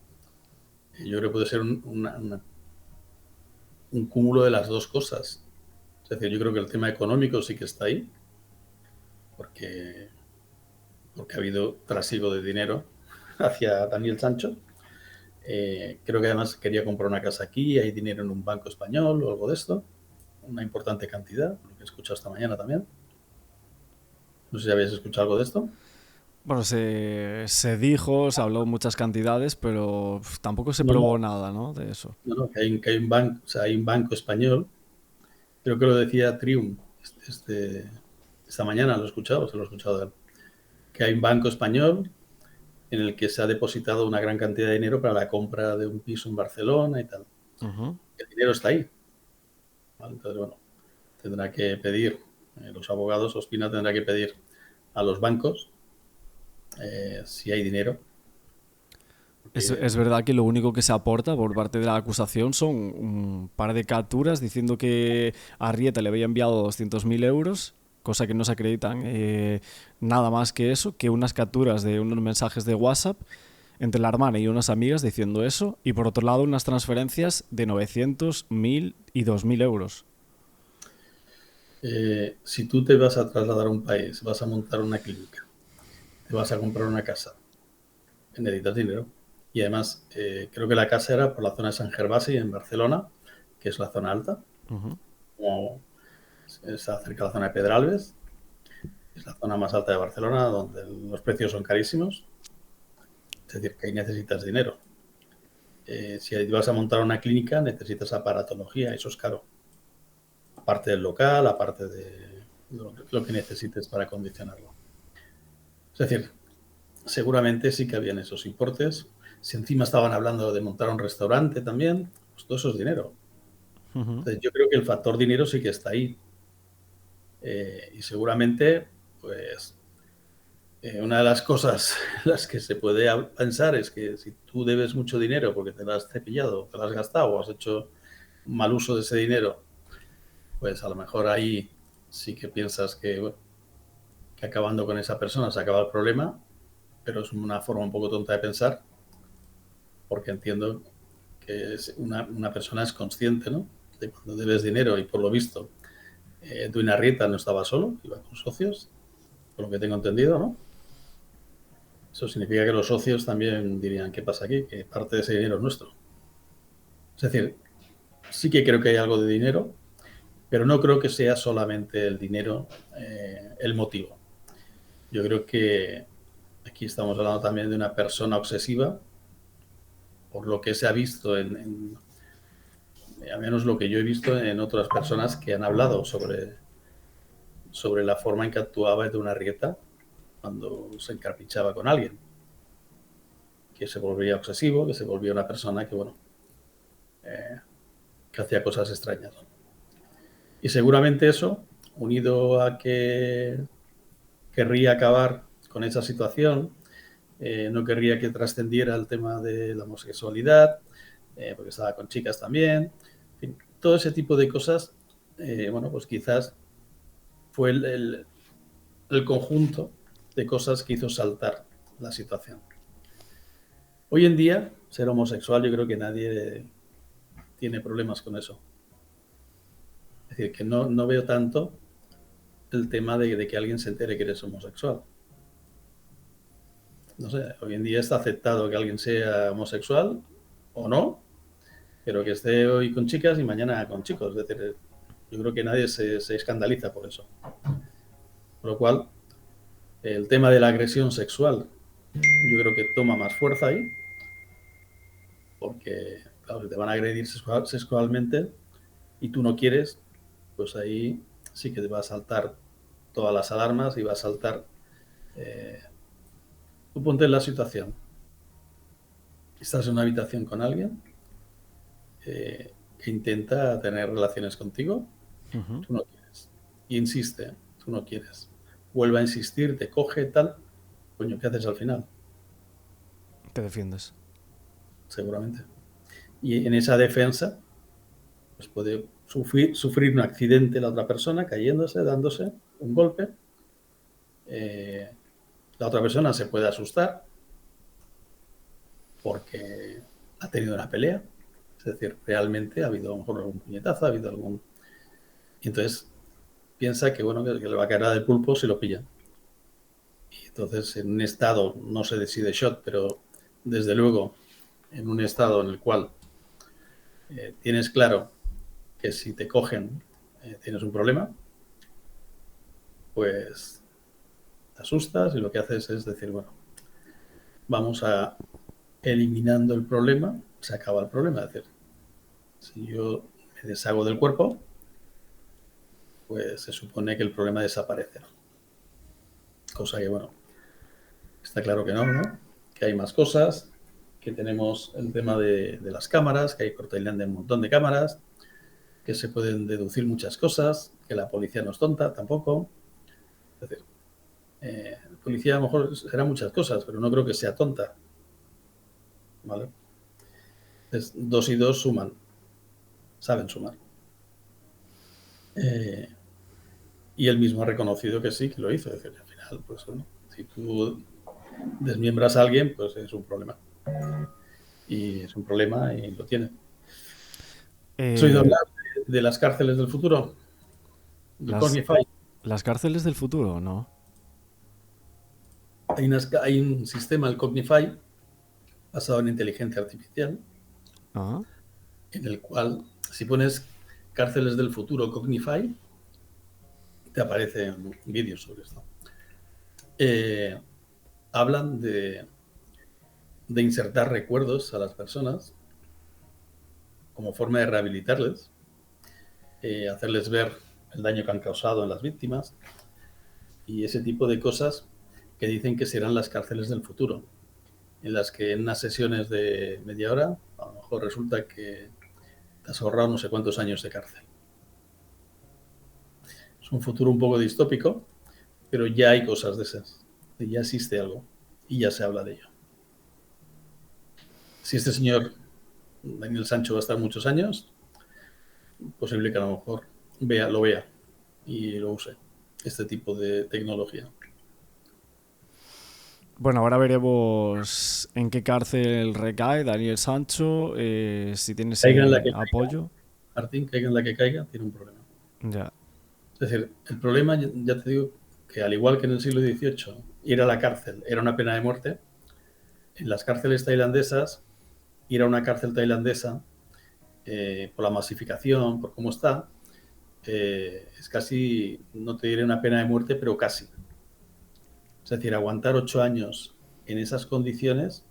yo creo que puede ser un cúmulo de las dos cosas. Es decir, yo creo que el tema económico sí que está ahí, porque, porque ha habido trasiego de dinero hacia Daniel Sancho. Creo que además quería comprar una casa aquí, hay dinero en un banco español o algo de esto, una importante cantidad, lo que he escuchado esta mañana también. No sé si habéis escuchado algo de esto. Bueno, se dijo, se habló muchas cantidades, pero tampoco se No, probó no, nada, ¿no? De eso. no, que hay un banco, o sea, hay un banco español, creo que lo decía Trium esta mañana, lo he escuchado, se lo he escuchado de él, que hay un banco español en el que se ha depositado una gran cantidad de dinero para la compra de un piso en Barcelona y tal. Uh-huh. El dinero está ahí. ¿Vale? Entonces, bueno, tendrá que pedir, los abogados, Ospina tendrá que pedir a los bancos si hay dinero. Es verdad que lo único que se aporta por parte de la acusación son un par de capturas diciendo que Arrieta le había enviado 200.000 euros, cosa que no se acreditan nada más que eso, que unas capturas de unos mensajes de WhatsApp entre la hermana y unas amigas diciendo eso, y por otro lado unas transferencias de 900, 1.000 y 2.000 euros. Si tú te vas a trasladar a un país, vas a montar una clínica, te vas a comprar una casa, necesitas dinero. Y además, creo que la casa era por la zona de San Gervasi, en Barcelona, que es la zona alta, Uh-huh. como está cerca de la zona de Pedralbes, es la zona más alta de Barcelona, donde los precios son carísimos. Es decir, que ahí necesitas dinero. Si vas a montar una clínica, necesitas aparatología, eso es caro. Aparte del local, aparte de lo que necesites para acondicionarlo. Es decir, seguramente sí que habían esos importes. Si encima estaban hablando de montar un restaurante también, pues todo eso es dinero. Uh-huh. Entonces, yo creo que el factor dinero sí que está ahí. Y seguramente, pues, una de las cosas en las que se puede pensar es que si tú debes mucho dinero porque te lo has cepillado, te lo has gastado o has hecho mal uso de ese dinero, pues a lo mejor ahí sí que piensas que, bueno, que acabando con esa persona se acaba el problema, pero es una forma un poco tonta de pensar, porque entiendo que una persona es consciente, ¿no? De cuando debes dinero y por lo visto Duina Arrieta no estaba solo, iba con socios, por lo que tengo entendido, ¿no? Eso significa que los socios también dirían, ¿qué pasa aquí? Que parte de ese dinero es nuestro. Es decir, sí que creo que hay algo de dinero, pero no creo que sea solamente el dinero el motivo. Yo creo que aquí estamos hablando también de una persona obsesiva, por lo que se ha visto al menos lo que yo he visto en otras personas que han hablado sobre la forma en que actuaba de una Arrieta cuando se encarpichaba con alguien, que se volvía obsesivo, que se volvía una persona que, bueno, que hacía cosas extrañas. Y seguramente eso, unido a que querría acabar con esa situación, no querría que trascendiera el tema de la homosexualidad, porque estaba con chicas también, en fin, todo ese tipo de cosas, bueno, pues quizás fue el conjunto de cosas que hizo saltar la situación. Hoy en día, ser homosexual, yo creo que nadie tiene problemas con eso. Es decir, que no veo tanto el tema de que alguien se entere que eres homosexual. No sé, hoy en día está aceptado que alguien sea homosexual o no, pero que esté hoy con chicas y mañana con chicos. Es decir, yo creo que nadie se escandaliza por eso. Por lo cual, el tema de la agresión sexual, yo creo que toma más fuerza ahí, porque, claro, si te van a agredir sexualmente y tú no quieres, pues ahí sí que te va a saltar todas las alarmas y va a saltar. Eh, Tú ponte en la situación. Estás en una habitación con alguien que intenta tener relaciones contigo, tú no quieres. Y insiste, tú no quieres. Vuelve a insistir, te coge, tal. Coño, ¿qué haces al final? Te defiendes. Seguramente. Y en esa defensa, pues puede sufrir un accidente la otra persona, cayéndose, dándose un golpe. La otra persona se puede asustar porque ha tenido una pelea. Es decir, realmente ha habido a lo mejor algún puñetazo, ha habido algún... Y entonces piensa que, bueno, que le va a caer del pulpo si lo pilla. Y entonces, en un estado, no sé si de shot, pero desde luego, en un estado en el cual tienes claro que si te cogen tienes un problema, pues te asustas y lo que haces es decir, bueno, vamos a eliminando el problema, se acaba el problema. Es decir, si yo me deshago del cuerpo, pues se supone que el problema desaparece. Cosa que, bueno, está claro que no, ¿no? Que hay más cosas, que tenemos el tema de las cámaras, que hay por Tailandia un montón de cámaras, que se pueden deducir muchas cosas, que la policía no es tonta tampoco. Es decir, la policía a lo mejor será muchas cosas, pero no creo que sea tonta. ¿Vale? Entonces, 2 y 2 suman, saben sumar. Y él mismo ha reconocido que sí, que lo hizo. Es decir, al final, pues bueno, si tú desmiembras a alguien, pues es un problema. Y es un problema y lo tiene. ¿Has oído Eh, hablar de las cárceles del futuro? El las, Cognify. las cárceles del futuro, ¿no? Hay un sistema, el Cognify, basado en inteligencia artificial, Ah. en el cual, si pones cárceles del futuro Cognify, te aparecen vídeos sobre esto. Eh, Hablan de insertar recuerdos a las personas como forma de rehabilitarles, hacerles ver el daño que han causado en las víctimas y ese tipo de cosas que dicen que serán las cárceles del futuro, en las que en unas sesiones de media hora a lo mejor resulta que te has ahorrado no sé cuántos años de cárcel. Es un futuro un poco distópico, pero ya hay cosas de esas, ya existe algo y ya se habla de ello. Si este señor Daniel Sancho va a estar muchos años, posible que a lo mejor lo vea y lo use, este tipo de tecnología. Bueno, ahora veremos en qué cárcel recae Daniel Sancho, si tiene Caiga en la ese que caiga, apoyo. Martín, caiga en la que caiga, tiene un problema. Ya. Es decir, el problema, ya te digo, que al igual que en el siglo XVIII, ir a la cárcel era una pena de muerte, en las cárceles tailandesas, ir a una cárcel tailandesa, por la masificación, por cómo está, es casi, no te diré una pena de muerte, pero casi. Es decir, aguantar 8 años en esas condiciones,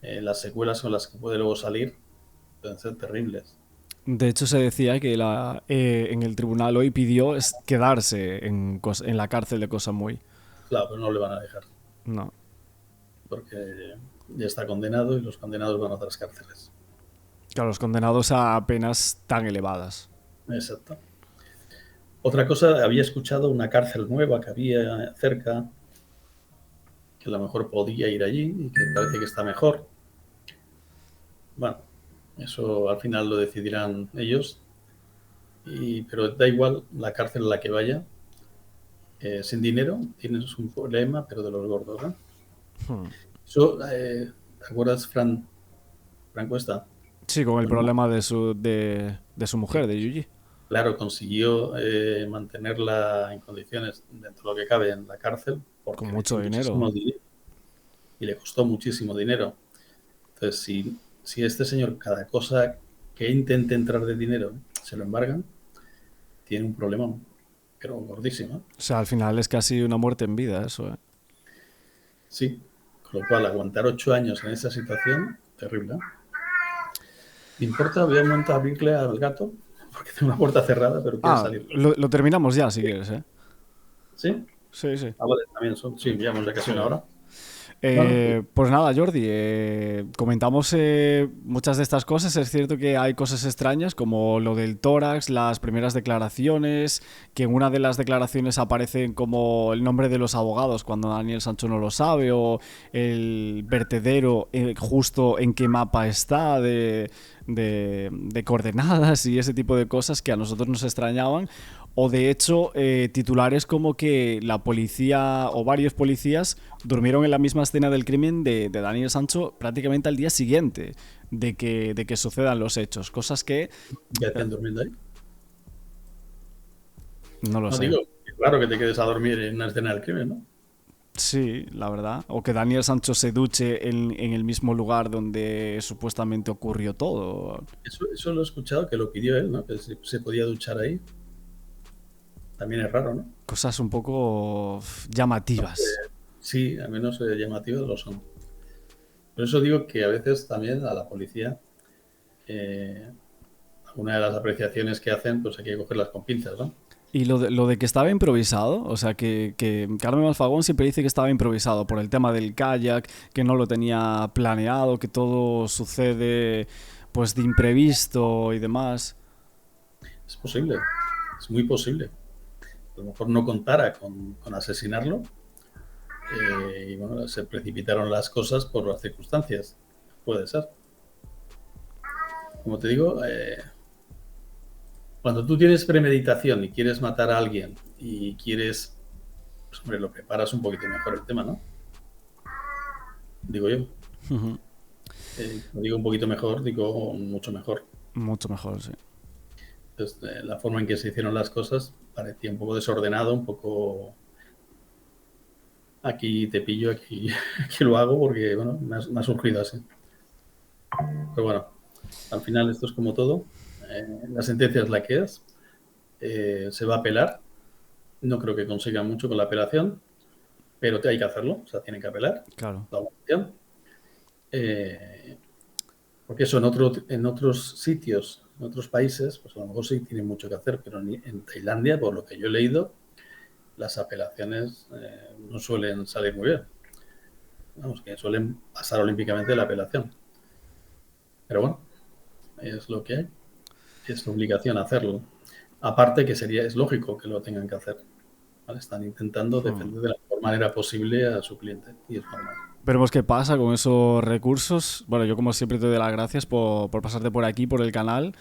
las secuelas con las que puede luego salir pueden ser terribles. De hecho, se decía que en el tribunal hoy pidió quedarse en la cárcel de Koh Samui. Claro, pero no le van a dejar, No. porque ya está condenado y los condenados van a otras cárceles. Claro, los condenados a penas tan elevadas. Exacto. Otra cosa, había escuchado una cárcel nueva que había cerca, que a lo mejor podía ir allí y que parece que está mejor. Bueno, eso al final lo decidirán ellos, pero da igual la cárcel a la que vaya. Sin dinero tienes un problema, pero de los gordos, ¿no? Eso, ¿te acuerdas, Fran Cuesta? Sí, con el Bueno, problema de su mujer, de Yuji. Claro, consiguió mantenerla en condiciones dentro de lo que cabe en la cárcel Con porque le echó mucho dinero. muchísimo dinero y le costó muchísimo dinero. Entonces, si este señor, cada cosa que intente entrar de dinero, se lo embargan, tiene un problema, pero gordísimo. O sea, al final es casi una muerte en vida eso, ¿eh? Sí, con lo cual aguantar 8 años en esa situación, terrible. ¿Me importa? Voy a montar a abrirle al gato, porque tengo una puerta cerrada, pero quiere Ah, salir. lo terminamos ya, si quieres, ¿eh? ¿Sí? Sí, sí. Ah, vale, también son. Sí, llevamos ya casi Sí. una hora. Bueno, pues, Pues nada, Jordi, comentamos muchas de estas cosas. Es cierto que hay cosas extrañas como lo del tórax, las primeras declaraciones, que en una de las declaraciones aparecen como el nombre de los abogados cuando Daniel Sancho no lo sabe, o el vertedero justo en qué mapa está de coordenadas y ese tipo de cosas que a nosotros nos extrañaban. O de hecho, titulares como que la policía o varios policías durmieron en la misma escena del crimen de Daniel Sancho prácticamente al día siguiente de que sucedan los hechos. Cosas que ¿qué hacían durmiendo ahí? no lo No sé. digo, claro que te quedes a dormir en una escena del crimen, ¿no? Sí, la verdad. O que Daniel Sancho se duche en el mismo lugar donde supuestamente ocurrió todo. Eso lo he escuchado, que lo pidió él, ¿no? Que se podía duchar ahí. También es raro, ¿no? Cosas un poco llamativas. Sí, al menos llamativos lo son. Por eso digo que a veces también a la policía, alguna de las apreciaciones que hacen, pues hay que cogerlas con pinzas, ¿no? Y lo de que estaba improvisado, o sea, que Carmen Alfagón siempre dice que estaba improvisado por el tema del kayak, que no lo tenía planeado, que todo sucede pues de imprevisto y demás. Es posible, es muy posible. A lo mejor no contara con asesinarlo y bueno, se precipitaron las cosas por las circunstancias. Puede ser. Como te digo, cuando tú tienes premeditación y quieres matar a alguien y quieres, pues hombre, lo preparas un poquito mejor el tema, ¿no? Digo yo. Digo un poquito mejor, digo mucho mejor. Mucho mejor, sí. Entonces, la forma en que se hicieron las cosas parecía un poco desordenado, un poco aquí te pillo, aquí, aquí lo hago porque bueno, me ha surgido así. Pero bueno, al final esto es como todo. La sentencia es la que es. Se va a apelar. No creo que consiga mucho con la apelación, pero hay que hacerlo. O sea, tienen que apelar Claro, la oposición. Eh, porque eso en otros sitios, en otros países, pues a lo mejor sí tienen mucho que hacer, pero en Tailandia, por lo que yo he leído, las apelaciones no suelen salir muy bien. Vamos, que suelen pasar olímpicamente la apelación. Pero bueno, es lo que hay. Es su obligación hacerlo. Aparte que es lógico que lo tengan que hacer. ¿Vale? Están intentando defender de la mejor manera posible a su cliente y es normal. veremos qué pasa con esos recursos. Bueno, yo como siempre te doy las gracias por pasarte por aquí, por el canal.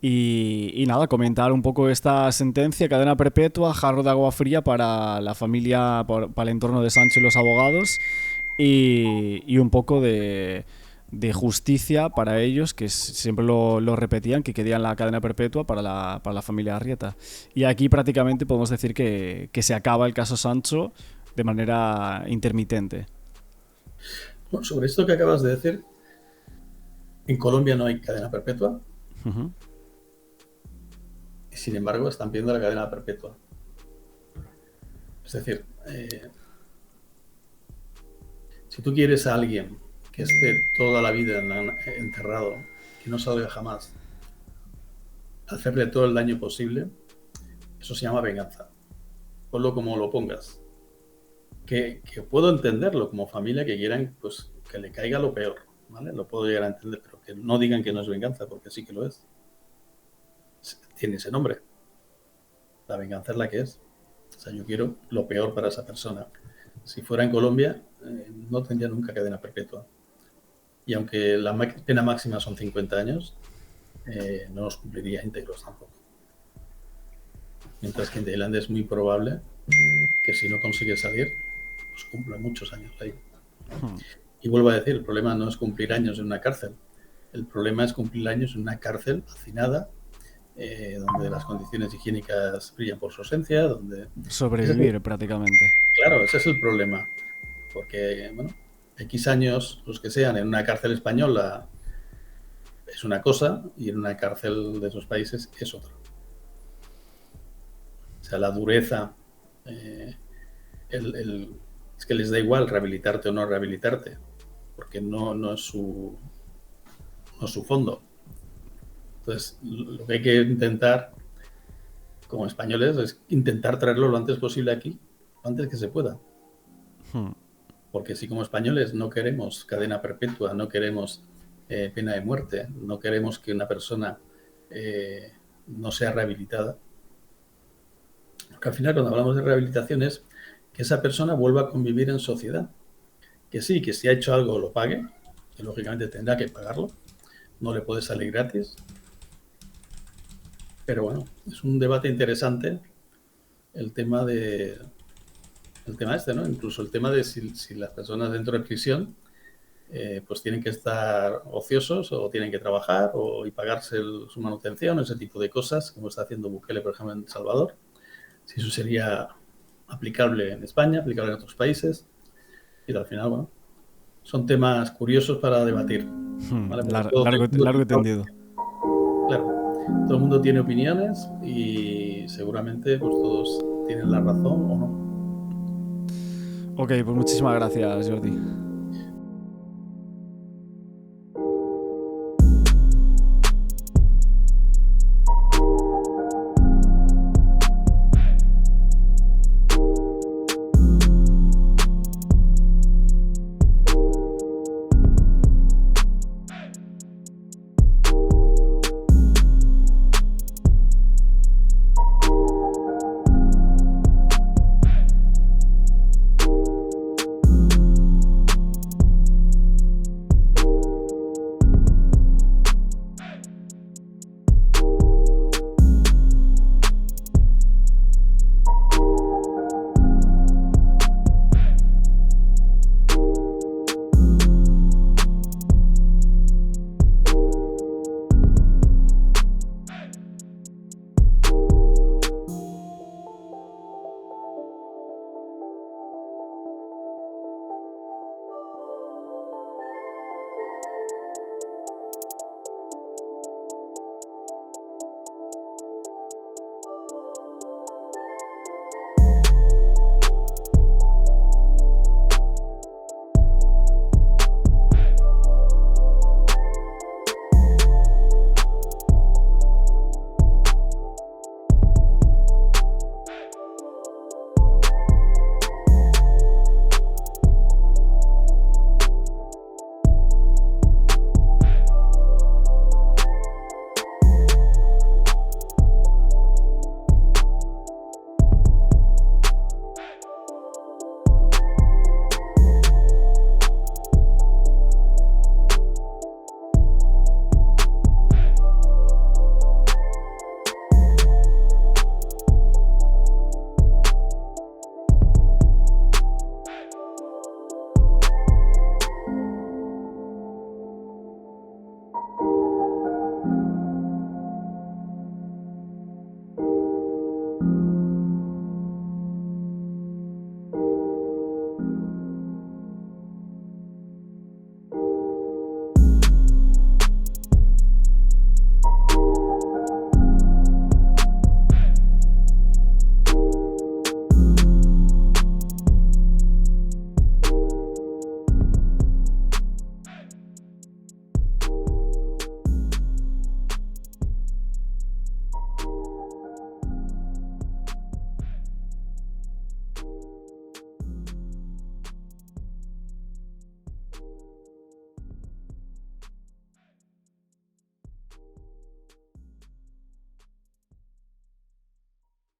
Y nada, comentar un poco esta sentencia, cadena perpetua, jarro de agua fría para la familia, para el entorno de Sancho y los abogados, y un poco de justicia para ellos, que siempre lo repetían, que querían la cadena perpetua para la familia Arrieta. Y aquí prácticamente podemos decir que se acaba el caso Sancho de manera intermitente. Bueno, sobre esto que acabas de decir, en Colombia no hay cadena perpetua y sin embargo están pidiendo la cadena perpetua. Es decir, si tú quieres a alguien que esté toda la vida enterrado, que no salga jamás, hacerle todo el daño posible, eso se llama venganza. Ponlo como lo pongas. Que puedo entenderlo como familia que quieran pues que le caiga lo peor, ¿vale? Lo puedo llegar a entender, pero que no digan que no es venganza, porque sí que lo es. Tiene ese nombre. La venganza es la que es. O sea, yo quiero lo peor para esa persona. Si fuera en Colombia, no tendría nunca cadena perpetua. Y aunque la pena máxima son 50 años, no los cumpliría íntegros tampoco. Mientras que en Tailandia es muy probable que si no consigue salir, pues cumpla muchos años ahí. ¿No? Y vuelvo a decir, el problema no es cumplir años en una cárcel. El problema es cumplir años en una cárcel hacinada donde las condiciones higiénicas brillan por su ausencia, donde... Sobrevivir prácticamente. Claro, ese es el problema, porque, bueno, X años, los que sean, en una cárcel española es una cosa y en una cárcel de esos países es otra. O sea, la dureza, es que les da igual rehabilitarte o no rehabilitarte, porque no es su fondo. Entonces, lo que hay que intentar, como españoles, es intentar traerlo lo antes posible aquí, lo antes que se pueda. Porque si como españoles no queremos cadena perpetua, no queremos pena de muerte, no queremos que una persona no sea rehabilitada, porque al final cuando hablamos de rehabilitación es que esa persona vuelva a convivir en sociedad. Que sí, que si ha hecho algo lo pague, que lógicamente tendrá que pagarlo, no le puede salir gratis. Pero bueno, es un debate interesante el tema este, ¿no? Incluso el tema de si las personas dentro de prisión pues tienen que estar ociosos o tienen que trabajar y pagarse su manutención, ese tipo de cosas, como está haciendo Bukele, por ejemplo, en El Salvador. Si eso sería aplicable en España, aplicable en otros países. Y al final, bueno, son temas curiosos para debatir. ¿Vale? Largo y tendido. Claro, todo el mundo tiene opiniones y seguramente pues todos tienen la razón o no. Ok, pues muchísimas gracias, Jordi.